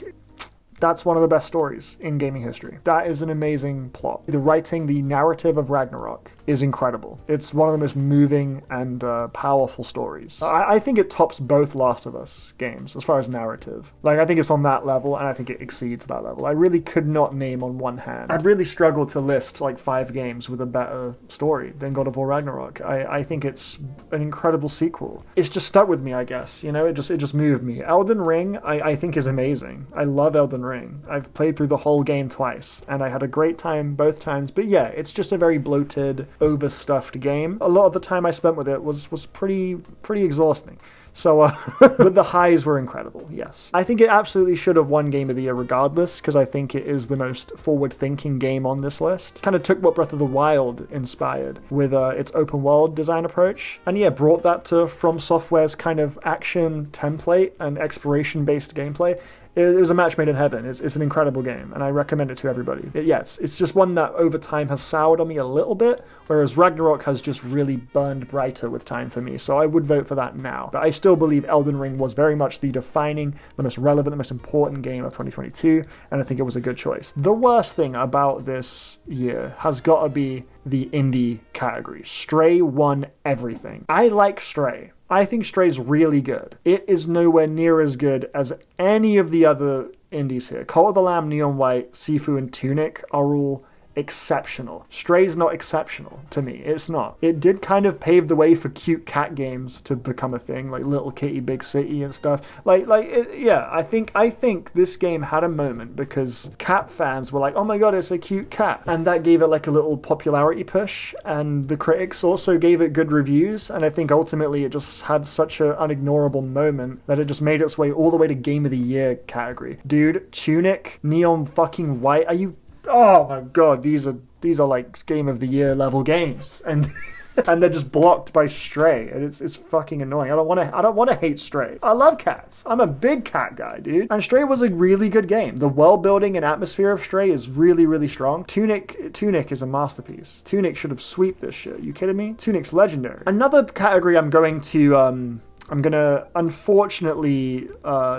that's one of the best stories in gaming history. That is an amazing plot. The writing, the narrative of Ragnarok is incredible. It's one of the most moving and powerful stories. I think it tops both Last of Us games as far as narrative. Like, I think it's on that level, and I think it exceeds that level. I really could not name on one hand. I'd really struggle to list like 5 games with a better story than God of War Ragnarok. I think it's an incredible sequel. It's just stuck with me, I guess. You know, it just moved me. Elden Ring, I think is amazing. I love Elden Ring. I've played through the whole game twice, and I had a great time both times. But yeah, it's just a very bloated, overstuffed game. A lot of the time I spent with it was pretty exhausting. So, but the highs were incredible, yes. I think it absolutely should have won Game of the Year regardless, because I think it is the most forward-thinking game on this list. Kind of took what Breath of the Wild inspired with its open-world design approach, and yeah, brought that to From Software's kind of action template and exploration-based gameplay. It was a match made in heaven. It's an incredible game, and I recommend it to everybody. Yes, it's just one that over time has soured on me a little bit, whereas Ragnarok has just really burned brighter with time for me, so I would vote for that now. But I still believe Elden Ring was very much the defining, the most relevant, the most important game of 2022, and I think it was a good choice. The worst thing about this year has got to be the indie category. Stray won everything. I like Stray. I think Stray's really good. It is nowhere near as good as any of the other indies here. Cult of the Lamb, Neon White, Sifu, and Tunic are all exceptional. Stray's not exceptional to me. It's not. It did kind of pave the way for cute cat games to become a thing, like Little Kitty Big City and stuff. Yeah, I think this game had a moment because cat fans were like, oh my god, it's a cute cat. And that gave it like a little popularity push, and the critics also gave it good reviews, and I think ultimately it just had such an unignorable moment that it just made its way all the way to Game of the Year category. Dude, Tunic, Neon fucking White, oh my god, these are like Game of the Year level games, and And they're just blocked by Stray, and it's fucking annoying. I don't want to hate Stray. I love cats. I'm a big cat guy, dude. And Stray was a really good game. The world building and atmosphere of Stray is really, really strong. Tunic is a masterpiece. Tunic should have sweeped this shit. You kidding me? Tunic's legendary. Another category I'm going to unfortunately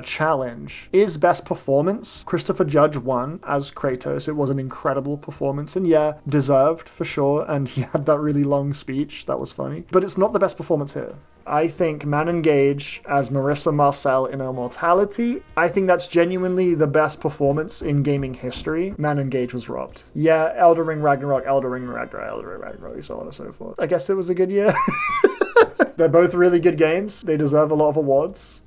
challenge is best performance. Christopher Judge won as Kratos. It was an incredible performance, and yeah, deserved for sure. And he had that really long speech. That was funny. But it's not the best performance here. I think Manon Gage as Marissa Marcel in Immortality, I think that's genuinely the best performance in gaming history. Manon Gage was robbed. Yeah, Elden Ring Ragnarok, so on and so forth. I guess it was a good year. They're both really good games. They deserve a lot of awards.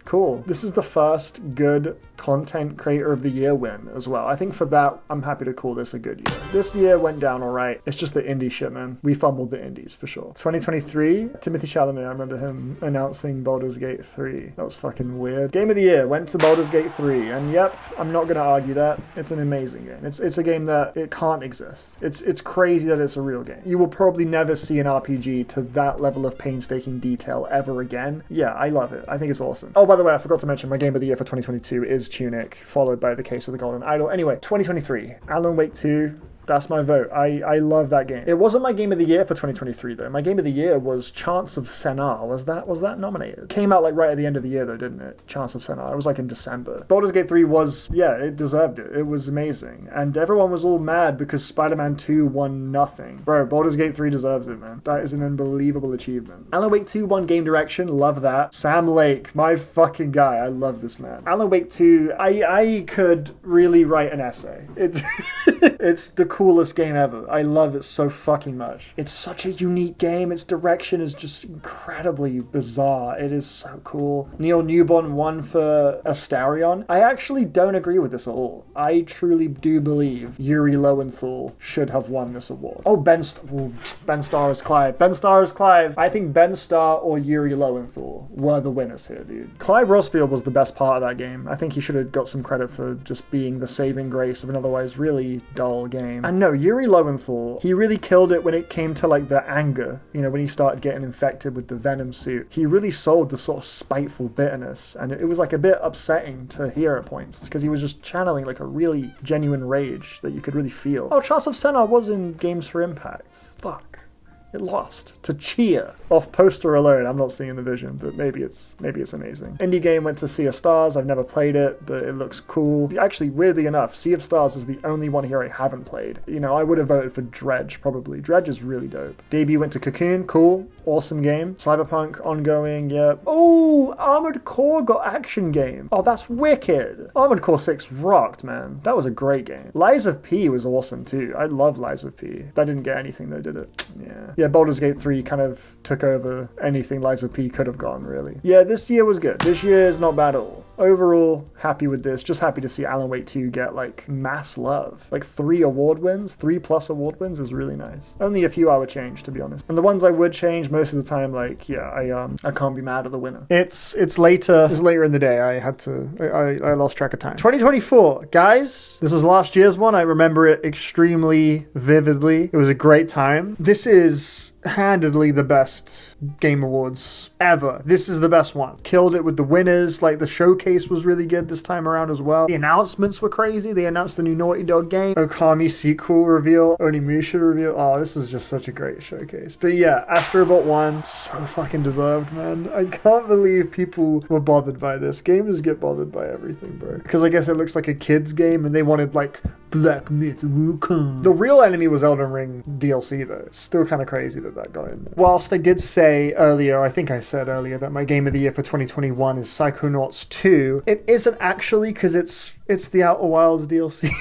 Cool. This is the first good content creator of the year win as well. I think for that, I'm happy to call this a good year. This year went down all right. It's just the indie shit, man. We fumbled the indies for sure. 2023, Timothée Chalamet. I remember him announcing Baldur's Gate 3. That was fucking weird. Game of the year went to Baldur's Gate 3. And yep, I'm not going to argue that. It's an amazing game. It's a game that it can't exist. It's crazy that it's a real game. You will probably never see an RPG to that level of painstaking detail ever again. Yeah, I love it. I think it's awesome. Oh, by the way, I forgot to mention my game of the year for 2022 is Tunic, followed by The Case of the Golden Idol. Anyway, 2023, Alan Wake 2. That's my vote. I love that game. It wasn't my game of the year for 2023 though. My game of the year was Chants of Sennaar. Was that nominated? Came out like right at the end of the year though, didn't it? Chants of Sennaar. It was like in December. Baldur's Gate 3 was, yeah, it deserved it. It was amazing. And everyone was all mad because Spider-Man 2 won nothing. Bro, Baldur's Gate 3 deserves it, man. That is an unbelievable achievement. Alan Wake 2 won game direction. Love that. Sam Lake, my fucking guy. I love this man. Alan Wake 2, I could really write an essay. It's it's the coolest game ever. I love it so fucking much. It's such a unique game. Its direction is just incredibly bizarre. It is so cool. Neil Newbon won for Astarion. I actually don't agree with this at all. I truly do believe Yuri Lowenthal should have won this award. Oh, Ben Starr is Clive. Ben Starr is Clive. I think Ben Starr or Yuri Lowenthal were the winners here, dude. Clive Rosfield was the best part of that game. I think he should have got some credit for just being the saving grace of an otherwise really dull game. And no, Yuri Lowenthal, he really killed it when it came to like the anger, you know, when he started getting infected with the venom suit. He really sold the sort of spiteful bitterness, and it was like a bit upsetting to hear at points because he was just channeling like a really genuine rage that you could really feel. Oh, Chants of Sennaar was in Games for Impact. Fuck. It lost to Chia. Off poster alone, I'm not seeing the vision, but maybe it's amazing. Indie game went to Sea of Stars. I've never played it, but it looks cool. Actually, weirdly enough, Sea of Stars is the only one here I haven't played. You know, I would have voted for Dredge, probably. Dredge is really dope. Debut went to Cocoon. Cool. Awesome game. Cyberpunk, ongoing, yeah. Oh, Armored Core got action game. Oh, that's wicked. Armored Core 6 rocked, man. That was a great game. Lies of P was awesome, too. I love Lies of P. That didn't get anything, though, did it? Yeah. Yeah, Baldur's Gate 3 kind of took over anything Lies of P could have gone, really. Yeah, this year was good. This year is not bad at all. Overall, happy with this. Just happy to see Alan Wake 2 get, like, mass love. Like, 3+ award wins is really nice. Only a few I would change, to be honest. And the ones I would change, most of the time, like, yeah, I can't be mad at the winner. It's later in the day. I lost track of time. 2024, guys, this was last year's one. I remember it extremely vividly. It was a great time. This is handedly the best Game Awards ever. This is the best one. Killed it with the winners. Like, the showcase was really good this time around as well. The announcements were crazy. They announced the new Naughty Dog game, Okami sequel reveal, Onimusha reveal. Oh, this was just such a great showcase. But yeah, Astrobot 1, so fucking deserved, man. I can't believe people were bothered by this. Gamers get bothered by everything, bro. Because I guess it looks like a kid's game and they wanted, like, Black Myth Wukong. The real enemy was Elden Ring DLC, though. It's still kind of crazy that got in there. Whilst I did say earlier, I think I said earlier, that my game of the year for 2021 is Psychonauts 2, it isn't actually, because it's the Outer Wilds DLC.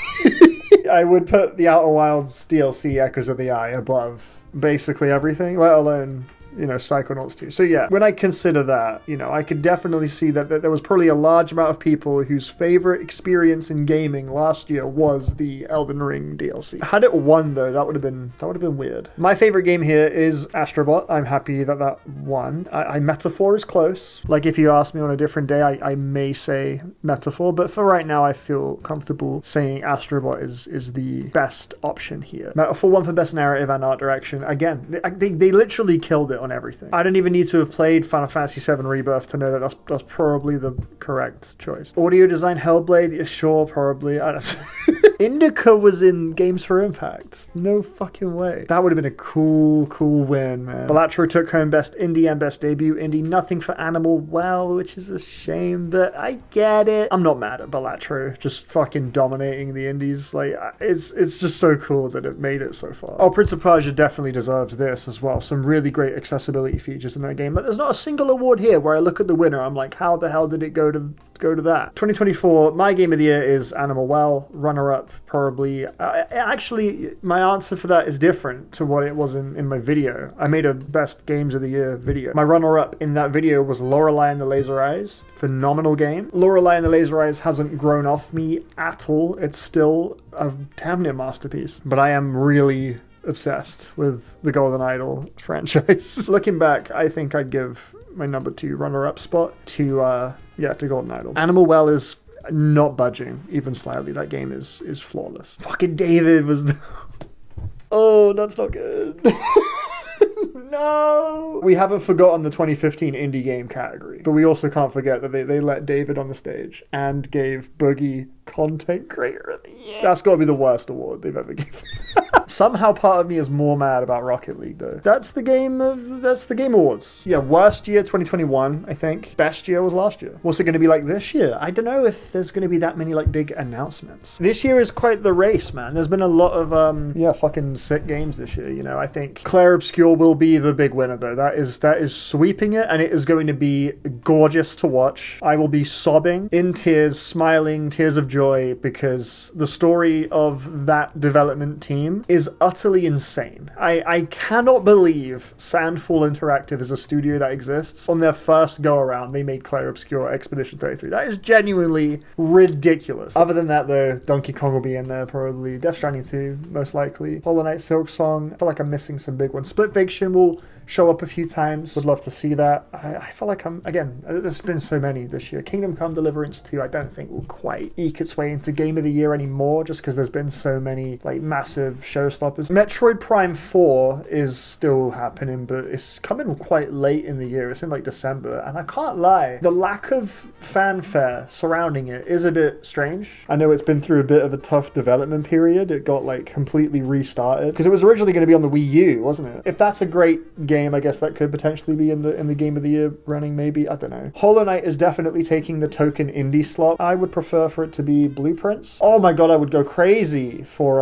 I would put the Outer Wilds DLC Echoes of the Eye above basically everything, let alone you know, Psychonauts 2. So yeah, when I consider that, you know, I could definitely see that there was probably a large amount of people whose favorite experience in gaming last year was the Elden Ring DLC. Had it won though, that would have been weird. My favorite game here is Astrobot. I'm happy that that won. Metaphor is close. Like if you ask me on a different day, I may say Metaphor, but for right now I feel comfortable saying Astrobot is the best option here. Metaphor won for best narrative and art direction. Again, they literally killed it on everything. I don't even need to have played Final Fantasy VII Rebirth to know that that's probably the correct choice. Audio design, Hellblade, yeah, sure, probably. I don't Indica was in Games for Impact. No fucking way. That would have been a cool win, man. Balatro took home best indie and best debut indie. Nothing for Animal Well, which is a shame, but I get it. I'm not mad at Balatro just fucking dominating the indies. Like, it's just so cool that it made it so far. Oh, Prince of Persia definitely deserves this as well. Some really great accessibility features in that game, but there's not a single award here where I look at the winner, I'm like, how the hell did it go to that? 2024, my game of the year is Animal Well. Runner-up, probably. Actually, my answer for that is different to what it was in my video. I made a best games of the year video. My runner-up in that video was Lorelei and the Laser Eyes. Phenomenal game. Lorelei and the Laser Eyes hasn't grown off me at all. It's still a damn near masterpiece. But I am really obsessed with the Golden Idol franchise. Looking back, I think I'd give my number 2 runner-up spot to Golden Idol. Animal Well is not budging even slightly. That game is flawless. Fucking David was the oh, that's not good. No! We haven't forgotten the 2015 indie game category, but we also can't forget that they let David on the stage and gave Boogie Content Creator of the Year. That's got to be the worst award they've ever given. Somehow part of me is more mad about Rocket League though. That's the Game Awards. Yeah, worst year 2021, I think. Best year was last year. What's it going to be like this year? I don't know if there's going to be that many like big announcements. This year is quite the race, man. There's been a lot of fucking sick games this year, you know. I think Claire Obscure will be the big winner though. That is sweeping it, and it is going to be gorgeous to watch. I will be sobbing in tears, smiling, tears of joy, because the story of that development team is utterly insane. I cannot believe Sandfall Interactive is a studio that exists. On their first go around, they made Claire Obscure Expedition 33. That is genuinely ridiculous. Other than that though, Donkey Kong will be in there probably. Death Stranding 2, most likely. Hollow Knight, Silk Song. I feel like I'm missing some big ones. Split Fiction will show up a few times. Would love to see that. I feel like there's been so many this year. Kingdom Come Deliverance 2 I don't think will quite eke its way into Game of the Year anymore, just because there's been so many like massive showstoppers. Metroid Prime 4 is still happening, but it's coming quite late in the year. It's in like December, and I can't lie, the lack of fanfare surrounding it is a bit strange. I know it's been through a bit of a tough development period. It got like completely restarted because it was originally going to be on the Wii U, wasn't it? If that's a great game, I guess that could potentially be in the Game of the Year running, maybe. I don't know. Hollow Knight is definitely taking the token indie slot. I would prefer for it to be Blueprints. Oh my god, I would go crazy for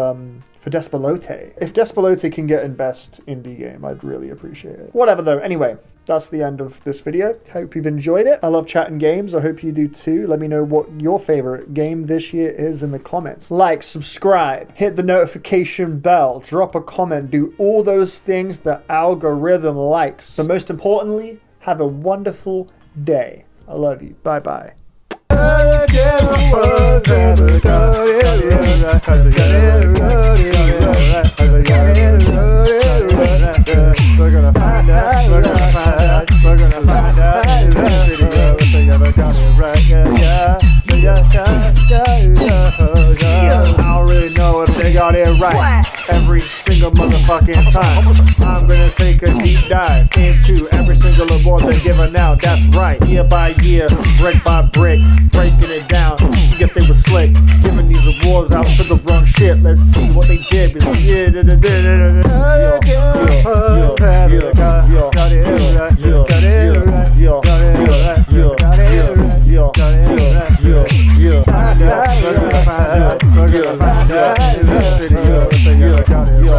Despalote. If Despalote can get in best indie game, I'd really appreciate it. Whatever though. Anyway, that's the end of this video. Hope you've enjoyed it. I love chatting games. I hope you do too. Let me know what your favorite game this year is in the comments. Like, subscribe, hit the notification bell, drop a comment, do all those things the algorithm likes. But most importantly, have a wonderful day. I love you. Bye-bye. We're gonna find out, we're gonna find out, we're gonna find out in this video if they ever got it right, yeah. I don't really know if they got it right every single motherfucking time. I'm gonna take a deep dive into every single award they're giving out, that's right. Year by year, brick by brick, breaking it down, see if they were slick, giving these awards out to the wrong shit. Let's see what they did. We're gonna find out in this video if they ever got it right.